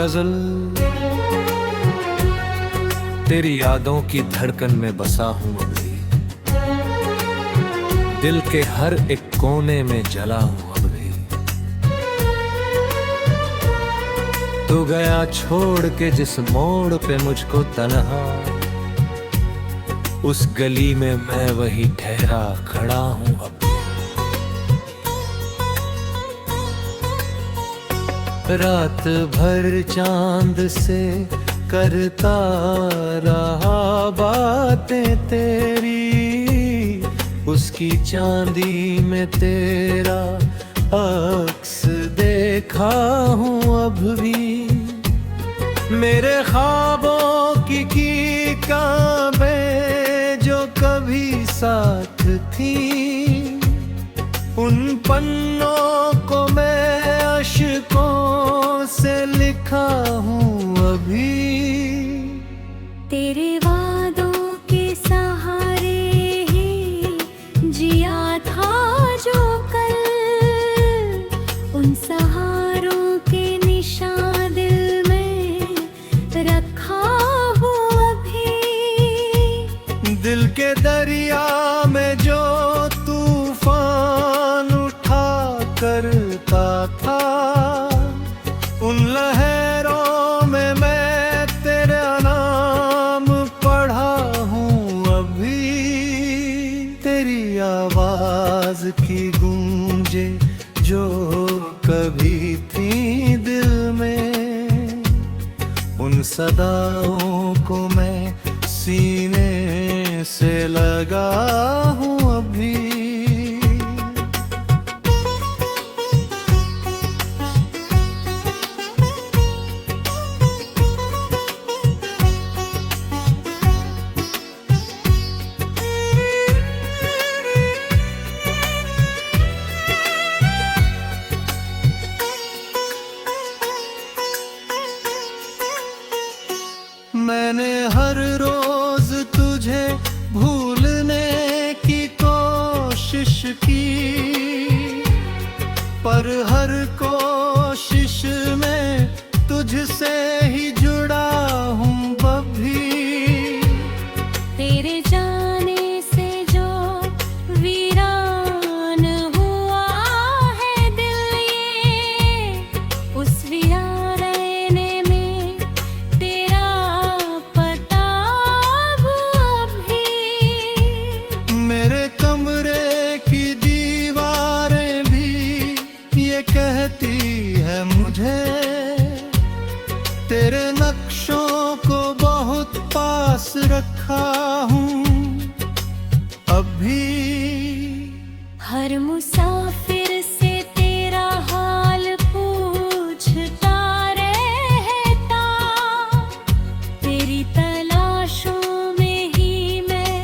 गजल तेरी यादों की धड़कन में बसा हूँ अभी, दिल के हर एक कोने में जला हूँ अब भी। तू गया छोड़ के जिस मोड़ पे मुझको तन्हा, उस गली में मैं वही ठहरा खड़ा हूँ अब। रात भर चांद से करता रहा बातें तेरी, उसकी चांदी में तेरा अक्स देखा हूँ अब भी। मेरे ख्वाबों की किताबें जो कभी साथ थी, उन पन्नों को मैं अश्कों से लिखा हूँ अभी। तेरे वादों के सहारे ही जिया था जो कल, उन सहारों के निशान दिल में रखा हूँ अभी। दिल के दरिया में जो तूफान उठा करता था, उन लहरों में मैं तेरा नाम पढ़ा हूँ अभी। तेरी आवाज की गूंजे जो कभी थी दिल में, उन सदाओं को मैं सीने से लगा हूँ अभी। मैंने हर रोज तुझे भूलने की कोशिश की, पर हर कोशिश में तुझसे ही जुड़ा हूँ अभी। तेरे जाने से जो वीरान हुआ है दिल ये, उस वीराने में तेरा पता अभी। मेरे कमरे की दीवारें भी ये कहती है मुझे, तेरे नक्शों को बहुत पास रखा हूँ अभी। हर मुसाफिर से तेरा हाल पूछता रहता, तेरी तलाशों में ही मैं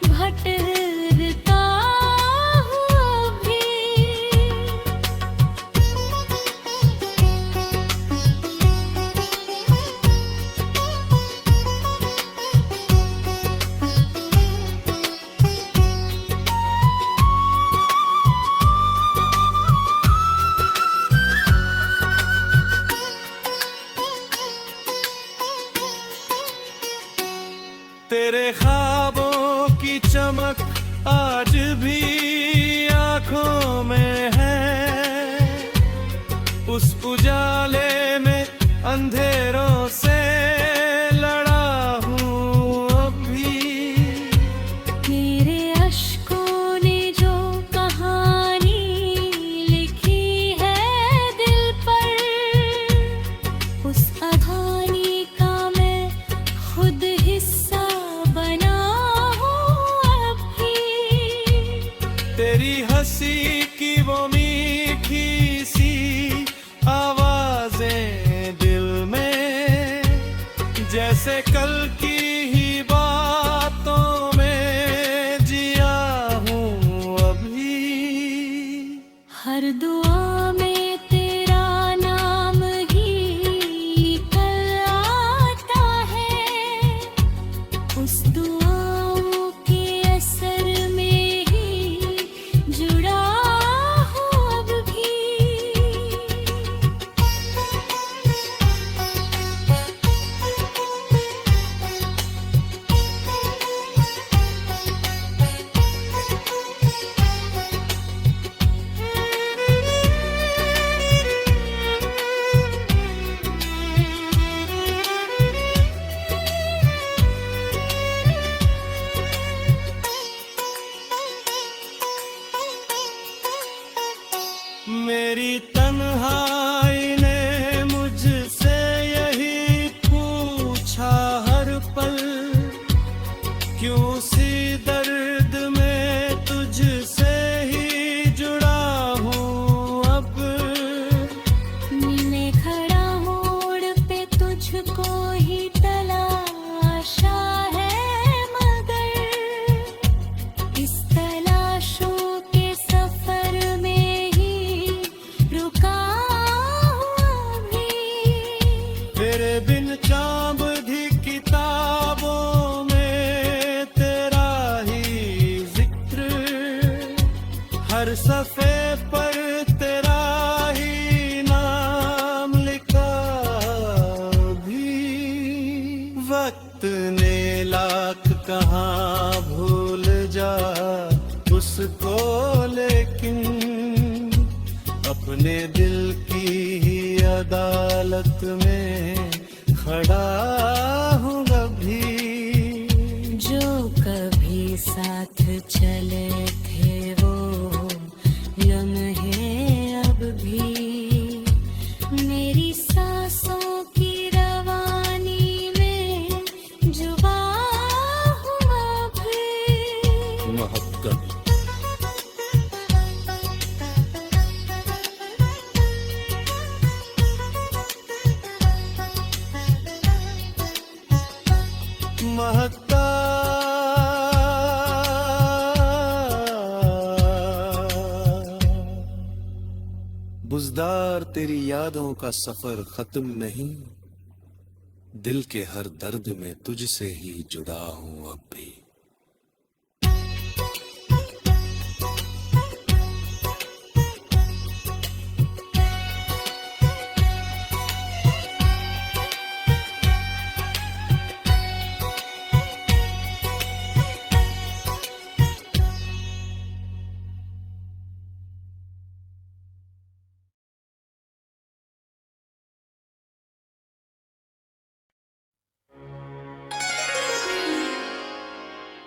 भटकता हूँ अभी। तेरे ख्वाबों की चमक आज भी आंखों में है, उस उजाले में अंधेरों से लड़ा हूँ अभी। मेरे अश्कों ने जो कहानी लिखी है दिल पर, उस कहानी का मैं खुद हिस्सा बना हूँ अभी। तेरी हंसी की वो मीठी सी आवाजें दिल में, जैसे कल की ही बातों में जिया हूँ अभी। हर दुआ में तेरा नाम ही कल आता है, उस दुआओं के असर में ही जुड़ा हूँ अब भी। क्यों सी दर्द में तुझसे ही जुड़ा हूँ अब। मैं खड़ा मोड़ पे तुझको ही तलाशा है, मगर इस तलाशों के सफर में ही रुका हूँ अभी। तेरे बिन चांबधी किताबों में तेरा ही जिक्र, हर सफ़े पर तेरा ही नाम लिखा भी। वक्त ने लाख कहाँ भूल जा उसको, लेकिन अपने दिल की ही अदालत में खड़ा हूँ अभी। जो कभी साथ चले थे वो लम्हे अब भी मेरी सांसों की रवानी में जुबा हुआ भी। मोहब्बत महकता बुज़दार तेरी यादों का सफर खत्म नहीं, दिल के हर दर्द में तुझसे ही जुड़ा हूं अब भी।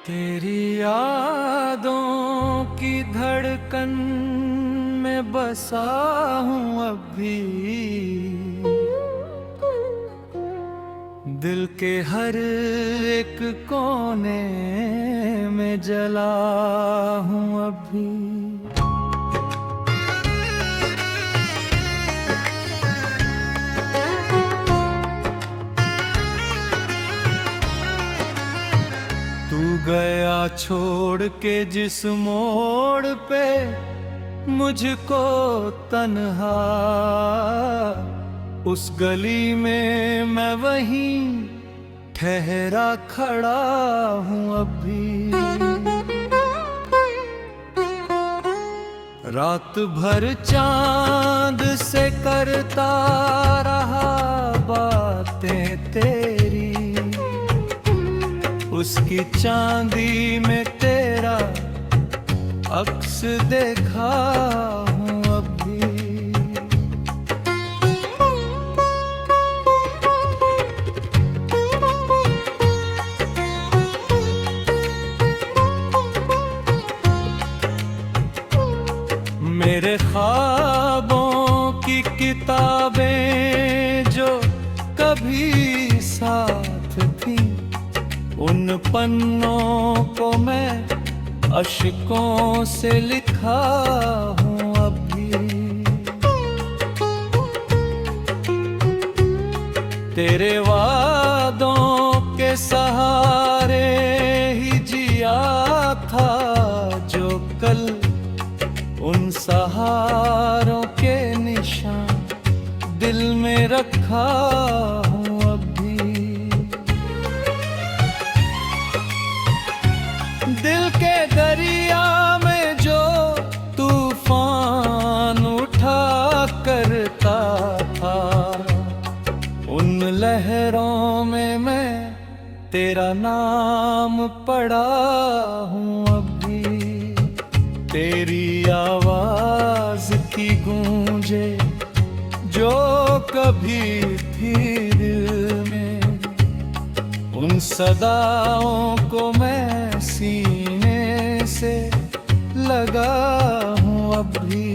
तेरी यादों की धड़कन में बसा हूँ अब भी, दिल के हर एक कोने में जला हूँ अब भी। तू गया छोड़ के जिस मोड़ पे मुझको तन्हा, उस गली में मैं वहीं ठहरा खड़ा हूँ अब भी। रात भर चांद से करता रहा बातें तेरी, उसकी चांदी में तेरा अक्स देखा हूँ अब भी। मेरे ख्वाबों की किताबें जो कभी साथ थी, उन पन्नों को मैं अश्कों से लिखा हूँ अब भी। तेरे वादों के सहारे ही जिया था जो कल, उन सहारों के निशान दिल में रखा हूँ अब भी। दिल के दरिया में जो तूफान उठा करता था, उन लहरों में मैं तेरा नाम पढ़ा हूँ अब भी। तेरी आवाज की गूंजे जो कभी थी दिल में, उन सदाओं को मैं सीने से लगा हूँ अब भी।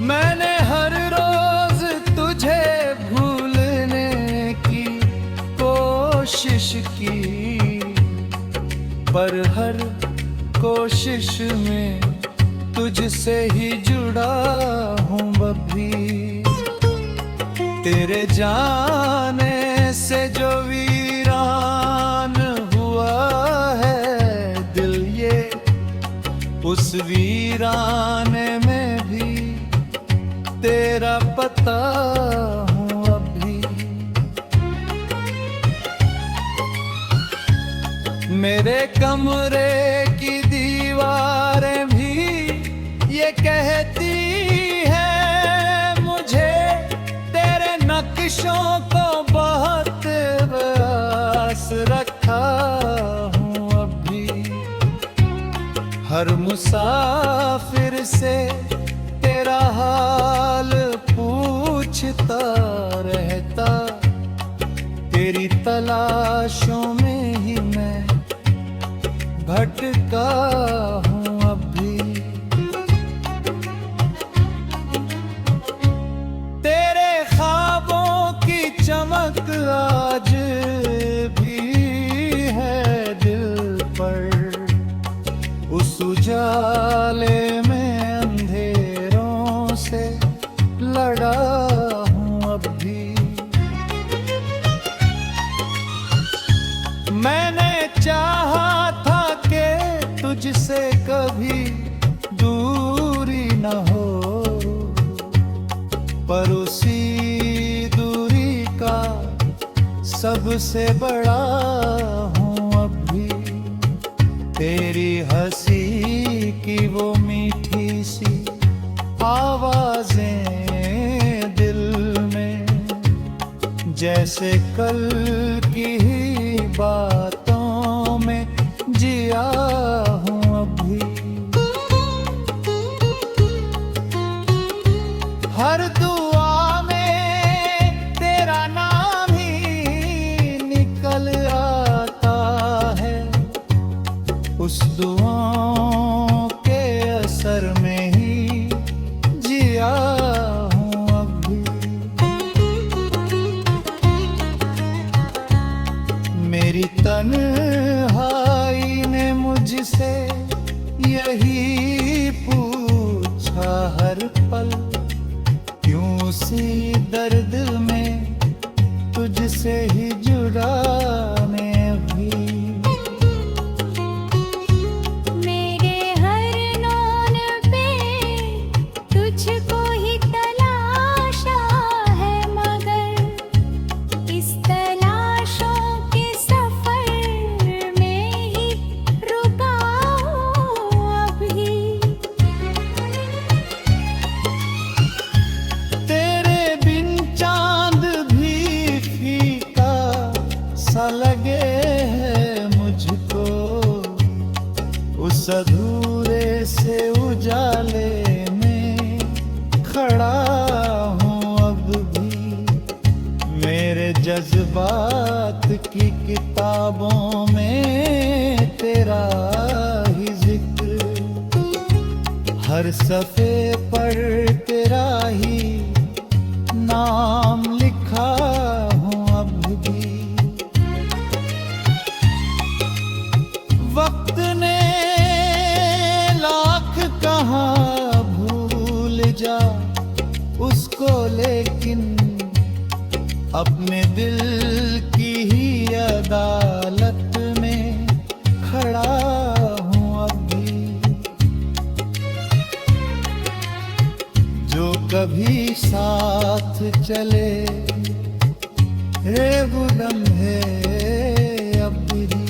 मैंने हर रोज तुझे भूलने की कोशिश की, पर हर कोशिश में तुझसे ही जुड़ा हूँ अभी। तेरे जाने से जो वीरान हुआ है दिल ये, उस वीराने में भी तेरा पता हूँ अभी। मेरे कमरे की दीवारें भी ये कहती है मुझे, तेरे नक्शों को बहुत पास रखा हूँ अभी। हर मुसाफिर से तेरा हाल पूछता रहता, तेरी तलाशों में ही मैं भटका हूँ अभी। तेरे ख्वाबों की चमक आज भी है दिल पर, उस उजाले में अंधेरों से लड़ा हूँ अभी। मैंने चाहा था कि तुझसे कभी दूरी न हो, पर उसी दूरी का सबसे बड़ा हूँ अभी। तेरी हंसी की वो मीठी सी आवाजें दिल में, जैसे कल की ही बातों में जिया हूँ अभी। हर दुआ में तेरा नाम ही निकल आता है, उस दुआओं के असर में ही जिया हूँ अभी। मेरी तन्हाई ने मुझसे यही पूछा हर पल, क्यों सी दर्द में तुझसे ही जुड़ा मैं अभी। मेरे हर नौन पे तुझको ही तलाशा है, मगर इस तलाशों के सफर में ही रुका हूँ अभी। तेरे बिन चांद भी फीका सा लगे है मुझको, उस अधूरे से उजाले में खड़ा हूँ अब भी। मेरे जज्बात की किताबों में तेरा ही जिक्र, हर सफ़े पर तेरा ही नाम लिखा हूँ अब भी। वक्त ने लाख कहा भूल जा उसको, लेकिन अपने दिल की ही अदालत में खड़ा हूँ अभी। जो कभी साथ चले रे वो लम्हे अब भी,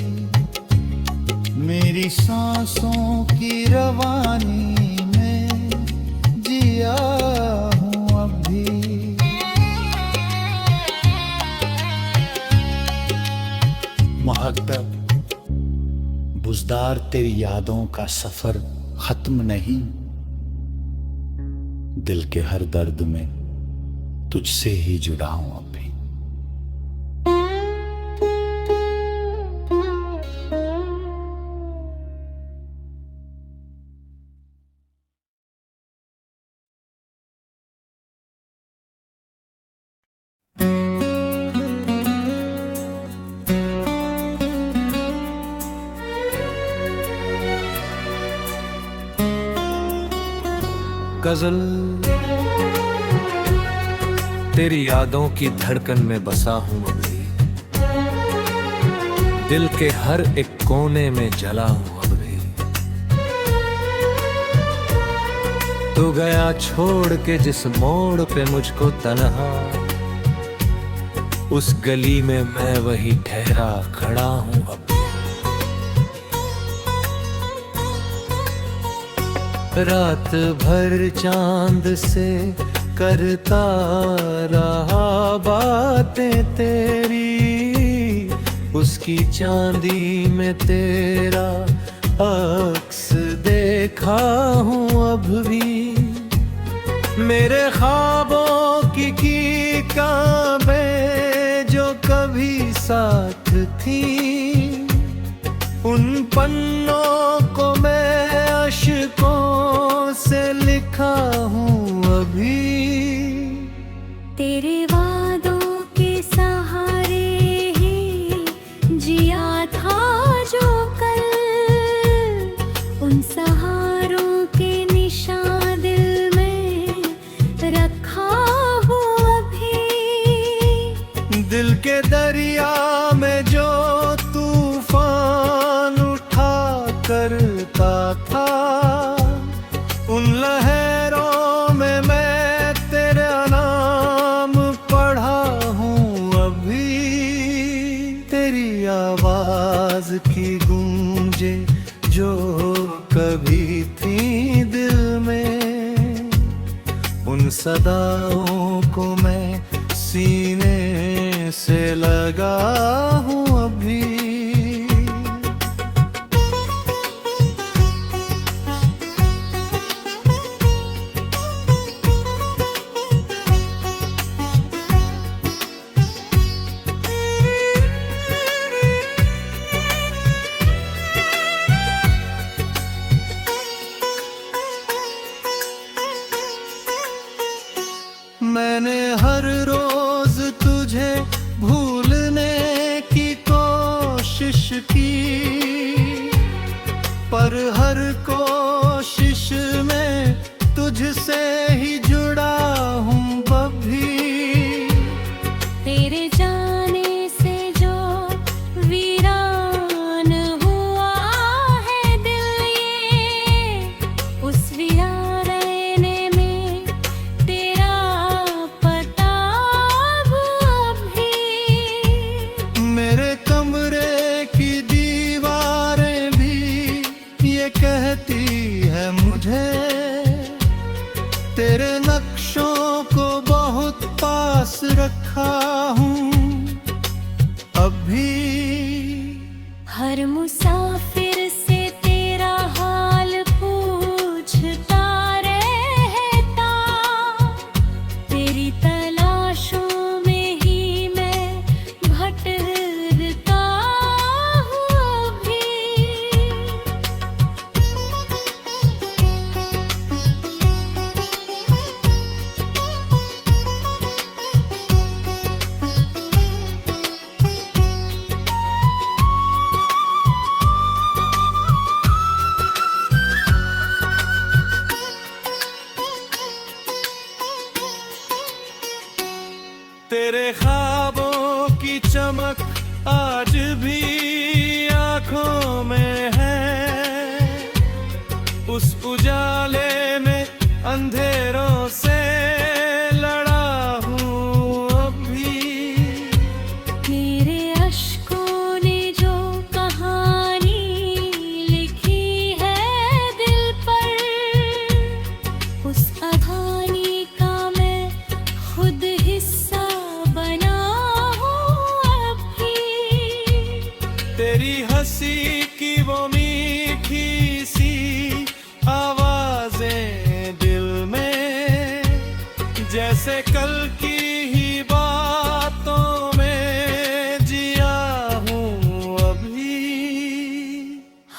मेरी सांसों की रवानी में जिया हूँ अभी। मुहब्बत बुज़दार तेरी यादों का सफर खत्म नहीं, दिल के हर दर्द में तुझसे ही जुड़ा हूं अब भी। गजल। तेरी यादों की धड़कन में बसा हूं अभी, दिल के हर एक कोने में जला हूं अब भी। तू गया छोड़ के जिस मोड़ पे मुझको तन्हा, उस गली में मैं वही ठहरा खड़ा हूं अब। रात भर चांद से करता रहा बातें तेरी, उसकी चांदी में तेरा अक्स देखा हूँ अब भी। मेरे ख्वाबों की किताबें जो कभी साथ थी, उन पन्नों को मैं अश्कों से लिखा हूँ अभी। तेरे वादों के सहारे ही जिया था जो कल, उन सहारों के निशान दिल में रखा हूँ अभी। दिल के दरिया में जो तूफान उठा करता था, उन लहरों में मैं तेरा नाम पढ़ा हूँ अभी। तेरी आवाज की गूंजे जो कभी थी दिल में, उन सदाओं को मैं सीने से लगा हूँ अभी। मैंने हर रोज तुझे भूलने की कोशिश की, पर हर कोशिश में तुझसे ही जुड़ा हूँ अभी। तेरे जाने से जो वीरान हुआ है दिल ये, उस वीराने में तेरा पता अभी। मेरे कमरे की दीवारें भी ये कहती है मुझे, तेरे नक्शों को बहुत पास रखा हूँ अभी। हर मुसाफिर से तेरा हाल पूछता रहता, तेरी तलाशों में ही मैं भटकता हूँ अभी। तेरे ख्वाबों की चमक आज भी आंखों में है, उस उजाले में अंधेरों से लड़ा हूँ अभी। मेरे अश्कों ने जो कहानी लिखी है दिल पर, उस कहानी का मैं खुद हिस्सा बना हूँ अभी। तेरी हंसी की वो मीठी सी आवाजें दिल में, जैसे कल की ही बातों में जिया हूँ अभी।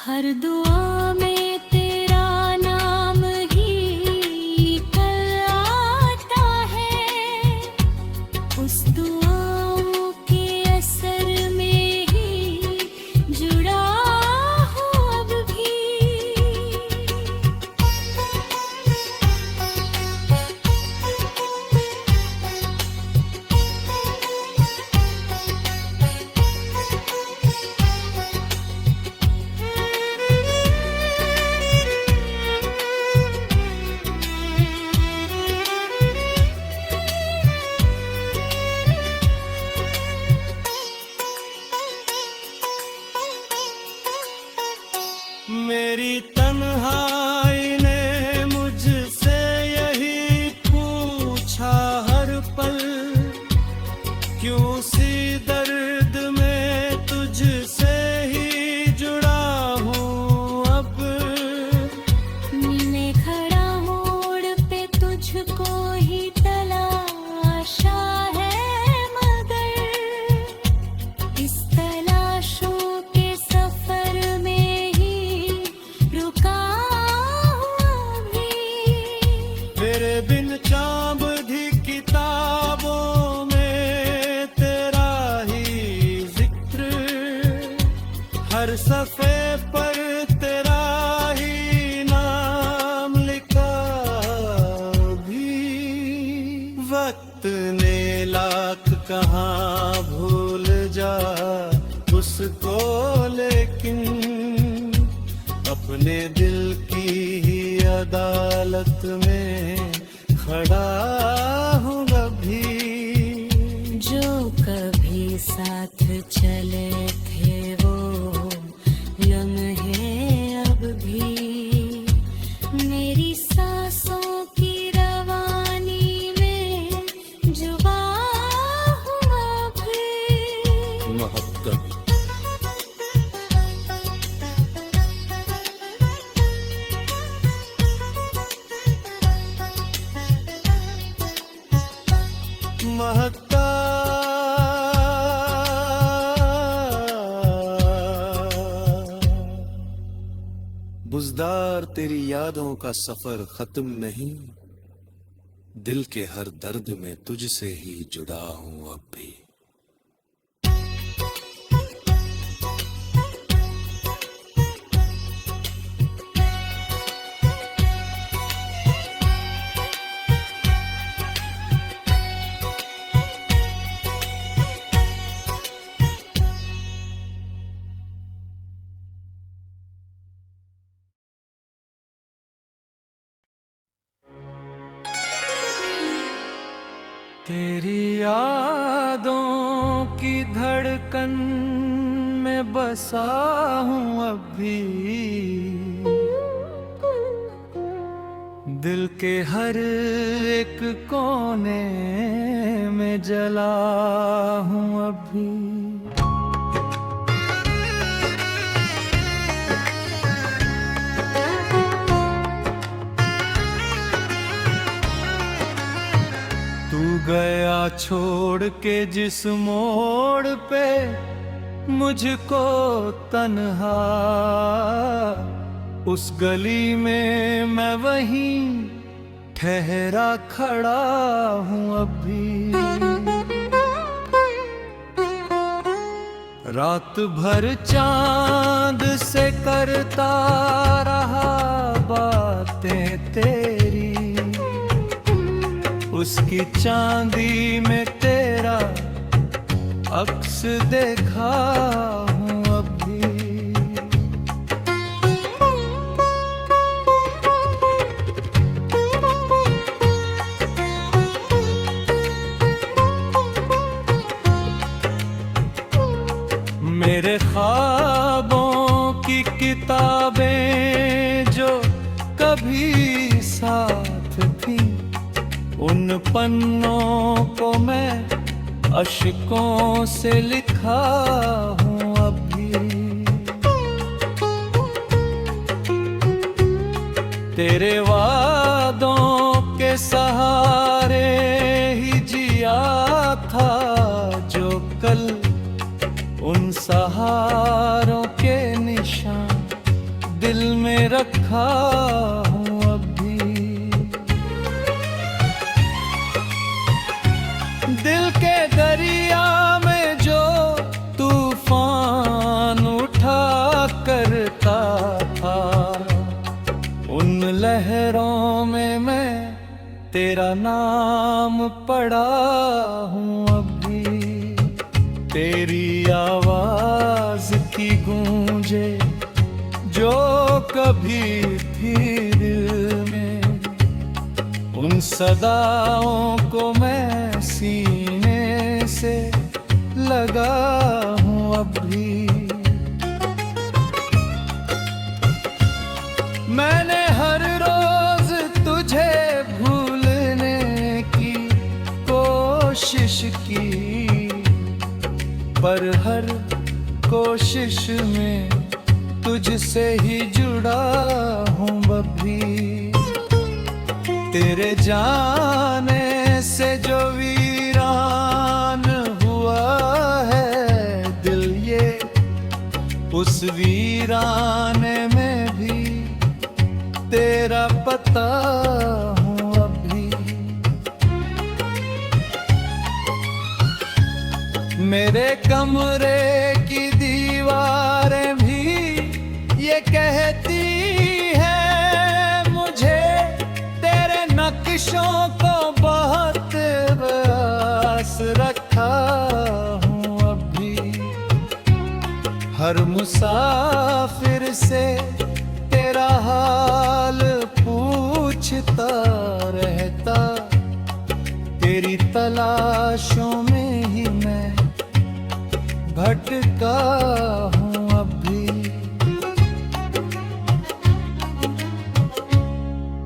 हर दुआ में तेरा नाम ही कल आता है, उस दुआओं के असर में ही जुड़ा सफे पर तेरा ही नाम लिखा भी। वक्त ने लाख कहाँ भूल जा उसको, लेकिन अपने दिल की ही अदालत में खड़ा हूँ अभी। जो कभी साथ चले थे वो लम्हे अब भी मेरी सांसों की रवानी में जुबा हुआ भी। मोहब्बत महकता बुज़दार तेरी यादों का सफर खत्म नहीं, दिल के हर दर्द में तुझसे ही जुड़ा हूं अब भी। तेरी यादों की धड़कन में बसा हूँ अब भी। दिल के हर एक कोने में जला हूँ अब भी। तू गया छोड़ के जिस मोड़ पे मुझको तन्हा, उस गली में मैं वहीं ठहरा खड़ा हूँ अब भी। रात भर चांद से करता रहा बातें तेरी, उसकी चांदी में तेरा अक्स देखा हूँ अब भी। मेरे ख्वाबों की किताबें जो कभी साथ थी, उन पन्नों को मैं अश्कों से लिखा हूँ अब भी। तेरे वादों के सहारे ही जिया था जो कल, उन सहारों के निशान दिल में रखा हूँ अब भी। दिल के दरिया में जो तूफान उठा करता था, उन लहरों में मैं तेरा नाम पढ़ा हूँ अब भी। तेरी आवाज की गूंजे जो कभी थी दिल में, उन सदाओं को मैं सीने से लगा हूँ अब भी। मैंने हर रोज तुझे भूलने की कोशिश की, पर हर कोशिश में तुझसे ही जुड़ा हूँ अभी। तेरे जाने से जो वीरान हुआ है दिल ये, उस वीराने में भी तेरा पता हूँ अभी। मेरे कमरे की दीवारें भी ये कहती है मुझे तेरे नक्शों को बहुत आस रखा हूँ अभी। हर मुसाफिर से तेरा हाल पूछता रहता, तेरी तलाशों में ही मैं भटका हूँ अभी।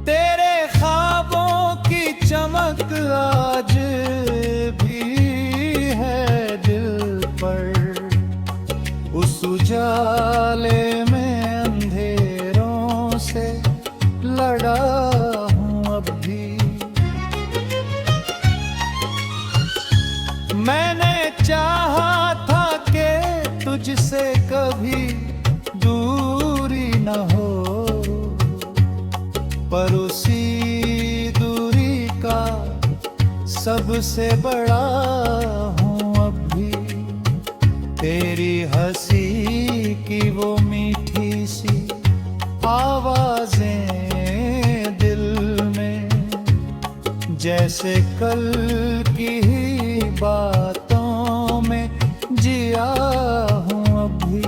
तेरे ख्वाबों की चमक आज भी है दिल पर, उस उजाले में अंधेरों से लड़ा हूँ अभी। मैंने चाहा था कि तुझसे कभी दूरी न हो, पर उसी दूरी का सबसे बड़ा हूँ अभी। तेरी हंसी की वो मीठी सी आवाजें दिल में, जैसे कल की ही बातों में जिया हूँ अभी।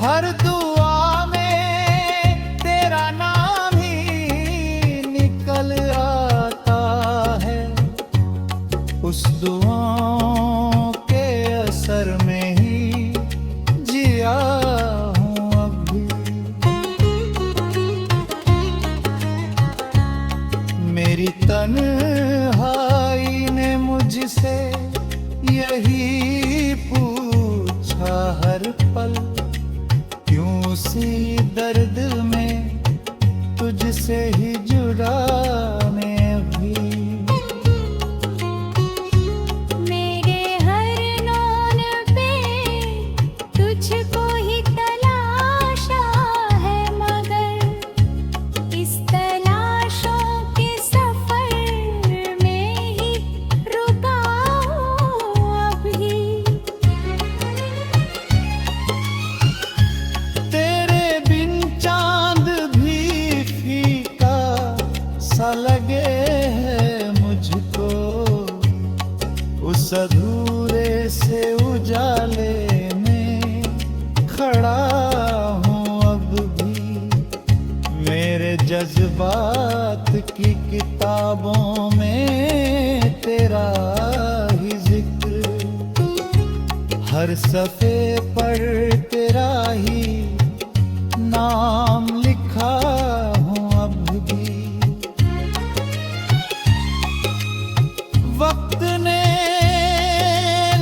हर दुआ में तेरा नाम ही निकल आता है, उस दुआओं के असर में ही जिया हूँ अभी। मेरी तन्हाई ने मुझसे यही पूछा हर पल, क्यों उसी दर्द में तुझसे ही जुड़ा मैं अभी। मेरे हर नौन पे तुझको ही तलाशा है, मगर इस तलाशों के सफर में ही रुका हूँ अभी। तेरे बिन चांद भी फीका सा लगे है मुझको, उस अधूरे से उजाले में खड़ा हूँ अब भी। मेरे जज्बात की किताबों में तेरा ही जिक्र, हर सफ़े पर तेरा ही नाम लिखा हूँ अब भी। वक्त ने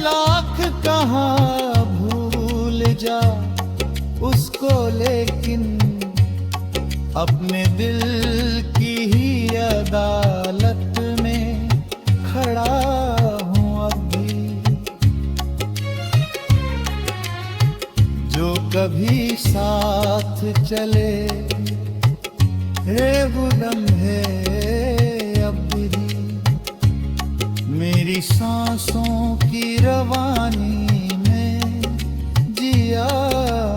लाख कहा भूल जा उसको, लेकिन अपने दिल की ही अदालत में खड़ा हूँ अभी। जो कभी साथ चले रे वो लम्हे अब भी, मेरी सांसों की रवानी में जिया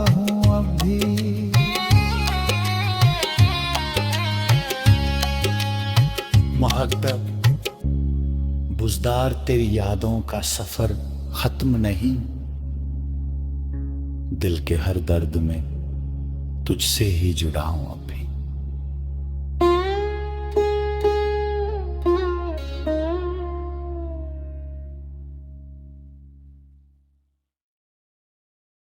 हूँ अभी। मुहब्बत बुज़दार तेरी यादों का सफर खत्म नहीं, दिल के हर दर्द में तुझसे ही जुड़ा हूं अब भी।